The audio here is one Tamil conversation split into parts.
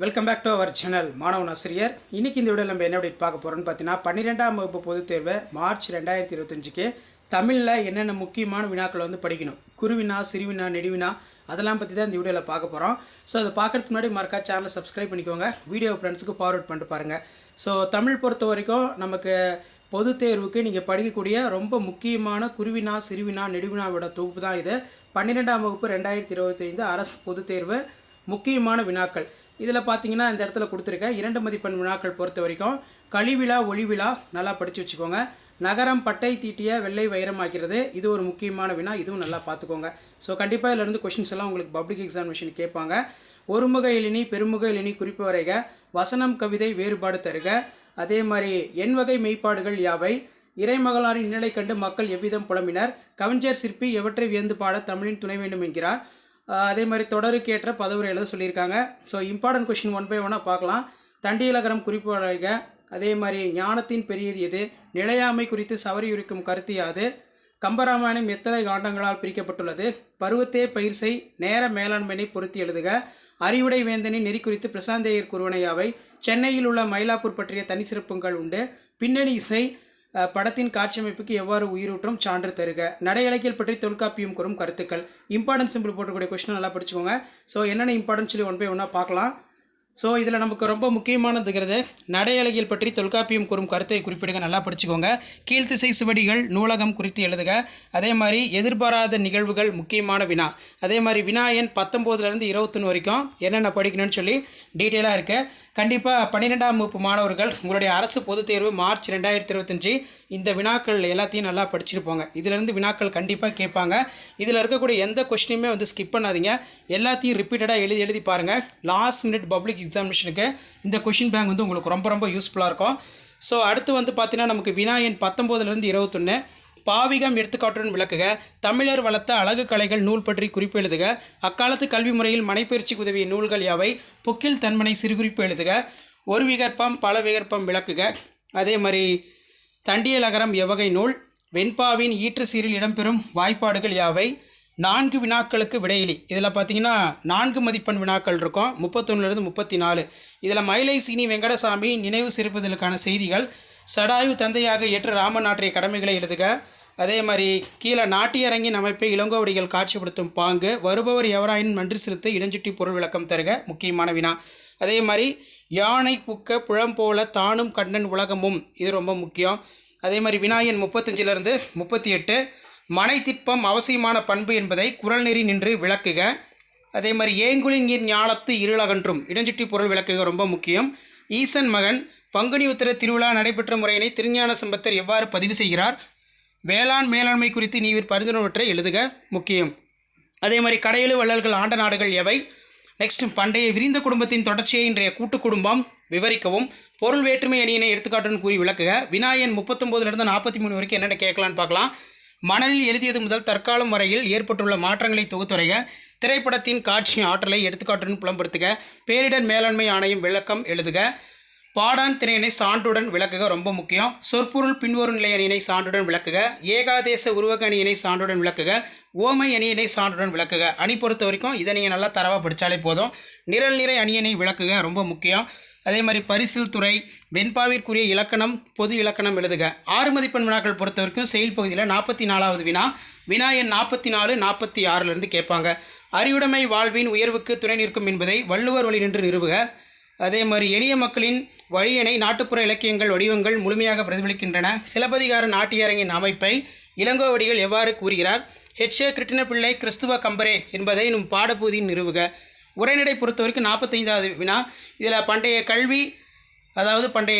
Welcome back to our channel மாணவன் ஆசிரியர். இன்றைக்கி இந்த வீடியோவில் நம்ம என்ன அப்டேட் பார்க்க போகிறோம்னு பார்த்தீங்கன்னா 12ஆம் வகுப்பு பொதுத் தேர்வு மார்ச் 2025க்கு தமிழில் என்னென்ன முக்கியமான வினாக்கள் வந்து படிக்கணும், குருவினா, சிறுவினா, நெடுவினா, அதெல்லாம் பற்றி தான் இந்த வீடியோவில் பார்க்க போகிறோம். ஸோ அதை பார்க்குறதுக்கு முன்னாடி மறக்காம சேனலை சப்ஸ்கிரைப் பண்ணிக்கோங்க, வீடியோ ஃப்ரெண்ட்ஸுக்கு ஃபார்வர்ட் பண்ணிட்டு பாருங்கள். ஸோ தமிழ் பொறுத்த வரைக்கும் நமக்கு பொது தேர்வுக்கு நீங்கள் படிக்கக்கூடிய ரொம்ப முக்கியமான குருவினா, சிறுவினா, நெடுவினாவோட தொகுப்பு தான் இது. 12ஆம் வகுப்பு 2025 அரசு பொதுத் தேர்வு முக்கியமான வினாக்கள். இதில் பார்த்தீங்கன்னா இந்த இடத்துல கொடுத்துருக்கேன் 2 மதிப்பெண் வினாக்கள் பொறுத்த வரைக்கும் கழிவிழா, ஒளிவிழா நல்லா படித்து வச்சுக்கோங்க. நகரம் பட்டை தீட்டிய வெள்ளை வைரமாக்கிறது, இது ஒரு முக்கியமான வினா, இதுவும் நல்லா பார்த்துக்கோங்க. ஸோ கண்டிப்பாக இதிலிருந்து கொஷின்ஸ் எல்லாம் உங்களுக்கு பப்ளிக் எக்ஸாமினேஷன் கேட்பாங்க. ஒருமுக எழினி, பெருமுக எழினி குறிப்பு வரைக, வசனம் கவிதை வேறுபாடு தருக, அதே மாதிரி எண் வகை மெய்ப்பாடுகள் யாவை, இறைமகளாரின் நிலை கண்டு மக்கள் எவ்விதம் புலம்பினர், கவிஞர் சிற்பி எவற்றை வியந்து பாட தமிழின் துணை வேண்டும் என்கிறார். அதே மாதிரி தொடருக்கேற்ற பதவுரை எழுத சொல்லியிருக்காங்க. ஸோ இம்பார்ட்டன்ட் கொஷின் 1 by 1 பார்க்கலாம். தண்டியலகரம் குறிப்பு வரைக, அதே மாதிரி ஞானத்தின் பெரியது எது, நிலையாமை குறித்து சவரியுரிக்கும் கருத்து யாது, கம்பராமாயணம் எத்தனை காண்டங்களால் பிரிக்கப்பட்டுள்ளது, பருவத்தே பயிர் செய், நேர மேலாண்மையை பொருத்தி எழுதுக, அறிவுடை வேந்தனின் நெறி குறித்து பிரசாந்தேயர் கூறுவனையாவை, சென்னையில் உள்ள மயிலாப்பூர் பற்றிய தனி சிறப்புகள் உண்டு, பின்னணி இசை படத்தின் காட்சியமைப்புக்கு எவ்வாறு உயிரூற்றம் சான்று தருக, நடை இலக்கியல் பற்றி தொல்காப்பியம் கூறும் கருத்துக்கள். இம்பார்ட்டன்ஸ் சிம்பிள் போட்டக்கூடிய கொஸ்டின் நல்லா படிச்சுக்கோங்க. ஸோ என்னென்ன இம்பார்ட்டன்ஸ் சொல்லி 1 by 1 பார்க்கலாம். ஸோ இதில் நமக்கு ரொம்ப முக்கியமானதுங்கிறது நடை இலக்கியல் பற்றி தொல்காப்பியம் கூறும் கருத்தை குறிப்பிடுங்க, நல்லா படிச்சுக்கோங்க. கீழ்த்திசை சுவடிகள் நூலகம் குறித்து எழுதுக, அதே மாதிரி எதிர்பாராத நிகழ்வுகள் முக்கியமான வினா, அதே மாதிரி வினா எண் 19லேருந்து 21 வரைக்கும் என்னென்ன படிக்கணும்னு சொல்லி டீட்டெயிலாக இருக்குது. கண்டிப்பாக 12ஆம் வகுப்பு மாணவர்கள் உங்களுடைய அரசு பொதுத் தேர்வு மார்ச் 2025 இந்த வினாக்கள் எல்லாத்தையும் நல்லா படிச்சுருப்போங்க. இதிலேருந்து வினாக்கள் கண்டிப்பாக கேட்பாங்க. இதில் இருக்கக்கூடிய எந்த கொஸ்டினுமே வந்து ஸ்கிப் பண்ணாதீங்க, எல்லாத்தையும் ரிப்பீட்டடாக எழுதி பாருங்கள். லாஸ்ட் மினிட் பப்ளிக் எக்ஸாமினேஷனுக்கு இந்த கொஷின் பேங்க் வந்து உங்களுக்கு ரொம்ப யூஸ்ஃபுல்லாக இருக்கும். ஸோ அடுத்து வந்து பார்த்தீங்கன்னா நமக்கு வினா எண் 19லேருந்து 21 பாவிகம் எடுத்துக்காட்டுடன் விளக்குக, தமிழர் வளர்த்த அழகு கலைகள் நூல் பற்றி குறிப்பு எழுதுக, அக்காலத்து கல்வி முறையில் மனைப்பயிற்சிக்கு உதவிய நூல்கள் யாவை, பொக்கில் தன்மனை சிறுகுறிப்பு எழுதுக, ஒரு விகற்பம் பல விகற்பம் விளக்குக, அதே மாதிரி தண்டியலகரம் எவ்வகை நூல், வெண்பாவின் ஈற்று சீரில் இடம்பெறும் வாய்ப்பாடுகள் யாவை, 4 வினாக்களுக்கு விடையிலி. இதில் பார்த்தீங்கன்னா 4 மதிப்பெண் வினாக்கள் இருக்கும், 31லேருந்து 34. இதில் மயிலை சீனி வெங்கடசாமி நினைவு சிறப்புதலுக்கான செய்திகள், சடாயு தந்தையாக ஏற்று ராமன் ஆற்றிய கடமைகளை எழுதுக, அதே மாதிரி கீழே நாட்டியரங்கின் அமைப்பை இளங்கோவடிகள் காட்சிப்படுத்தும் பாங்கு, வருபவர் எவராயின் நன்றி செலுத்த இடஞ்சுட்டி பொருள் விளக்கம் தருக, முக்கியமான வினா. அதே மாதிரி யானை புக்க புழம்போல தானும் கண்ணன் உலகமும், இது ரொம்ப முக்கியம். அதே மாதிரி வினா எண் 35லேருந்து 38 மனை திட்பம் அவசியமான பண்பு என்பதை குறள் நெறி நின்று விளக்குக, அதே மாதிரி ஏங்குளின் நீர் ஞாலத்து இருளகன்றும், இடஞ்சுட்டி பொருள் விளக்குக, ரொம்ப முக்கியம். ஈசன் மகன் பங்குனி உத்திர திருவிழா நடைபெற்ற முறையினை திருஞான சம்பந்தர் எவ்வாறு பதிவு செய்கிறார், வேளாண் மேலாண்மை குறித்து நீவிர் பரிந்துரைவற்றை எழுதுக, முக்கியம். அதே மாதிரி கடையெழு வள்ளல்கள் ஆண்ட நாடுகள் எவை, நெக்ஸ்ட் பண்டைய விரிந்த குடும்பத்தின் தொடர்ச்சியை இன்றைய கூட்டு குடும்பம் விவரிக்கவும், பொருள் வேற்றுமை அணியினை எடுத்துக்காட்டுன்னு கூறி விளக்குக. வினா எண் 39லேருந்து 43 வரைக்கும் என்னென்ன கேட்கலான்னு பார்க்கலாம். மணலில் எழுதியது முதல் தற்காலம் வரையில் ஏற்பட்டுள்ள மாற்றங்களை தொகுத்துரைக, திரைப்படத்தின் காட்சி ஆற்றலை எடுத்துக்காட்டுடன் புலம்படுத்துக, பேரிடர் மேலாண்மை ஆணையம் விளக்கம் எழுதுக, பாடான் திணையினை சான்றுடன் விளக்குக, ரொம்ப முக்கியம். சொற்பொருள் பின்வரும் நிலை அணியினை சான்றுடன் விளக்குக, ஏகாதேச உருவக அணியினை சான்றுடன் விளக்குக, ஓமை அணியினை சான்றுடன் விளக்குக. அணி பொறுத்த வரைக்கும் இதை நீங்கள் நல்லா தரவாக படித்தாலே போதும். நிரல் நிறை அணியினை விளக்குக, ரொம்ப முக்கியம். அதே மாதிரி பரிசில் துறை, வெண்பாவிற்குரிய இலக்கணம், பொது இலக்கணம் எழுதுக. 6 மதிப்பெண் வினாக்கள் பொறுத்த வரைக்கும் செயல் பகுதியில் 44வது வினா, வினா எண் 44, 46லேருந்து கேட்பாங்க. அறிவுடைமை வாழ்வின் உயர்வுக்கு துணை நிற்கும் என்பதை வள்ளுவர் வழி நின்று நிறுவுக. அதே மாதிரி எளிய மக்களின் வழியினை நாட்டுப்புற இலக்கியங்கள் வடிவங்கள் முழுமையாக பிரதிபலிக்கின்றன, சிலப்பதிகார நாட்டியரங்கின் அமைப்பை இளங்கோவடிகள் எவ்வாறு கூறுகிறார், ஹெச்ஏ கிருட்டிணப்பிள்ளை கிறிஸ்துவ கம்பரே என்பதை நம் பாடப்பகுதியின் நிறுவுக. உரைநடை பொறுத்த வரைக்கும் 45வது வினா, இதில் பண்டைய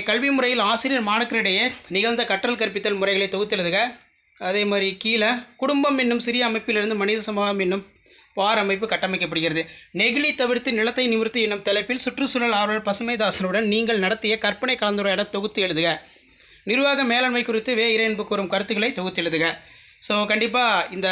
கல்வி முறையில் ஆசிரியர் மாணாக்கரிடையே நிகழ்ந்த கற்றல் கற்பித்தல் முறைகளை தொகுத்தெழுதுக. அதே மாதிரி கீழே குடும்பம் என்னும் சிறிய அமைப்பிலிருந்து மனித சமூகம் என்னும் பார் அமைப்பு கட்டமைக்கப்படுகிறது. நெகிழி தவிர்த்து நிலத்தை நிமிர்த்து என்னும் தலைப்பில் சுற்றுச்சூழல் ஆர்வலர் பசுமைதாசனுடன் நீங்கள் நடத்திய கற்பனை கலந்துரையாட தொகுத்து எழுதுக. நிர்வாக மேலாண்மை குறித்து இறையன்பு கூறும் கருத்துக்களை தொகுத்து எழுதுக. ஸோ கண்டிப்பாக இந்த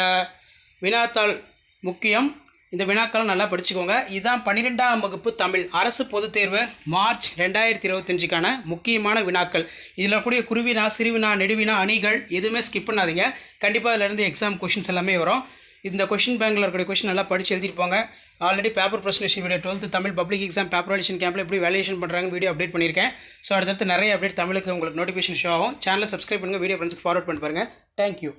வினாத்தாள் முக்கியம், இந்த வினாக்களை நல்லா படிச்சுக்கோங்க. இதுதான் 12ஆம் வகுப்பு தமிழ் அரசு பொதுத் தேர்வு மார்ச் 2025க்கான முக்கியமான வினாக்கள். இதில் கூடிய குருவினா, சிறுவினா, நெடுவினா, அணிகள் எதுவுமே ஸ்கிப் பண்ணாதீங்க. கண்டிப்பாக இதிலேருந்து எக்ஸாம் கொஷின்ஸ் எல்லாமே வரும். இந்த கொஷின் பேங்கில் இருக்கக்கூடிய கொஷின் நல்லா படித்து எழுதிட்டு போங்க. Already paper presentation video 12th Tamil public exam paper validation கேம்பில் எப்படி வேலிடேஷன் பண்ணுறாங்க வீடியோ அப்டேட் பண்ணியிருக்கேன். ஸோ அடுத்தடுத்து நிறைய அப்டேட் தமிழுக்கு உங்களுக்கு நோட்டிஃபிகேஷன் ஷோ ஆகும். சேனலை சப்ஸ்கிரைப் பண்ணுங்கள், வீடியோ ஃப்ரெண்ட்ஸ்க்கு ஃபார்வர்ட் பண்ணி பாருங்கள். தேங்க்யூ.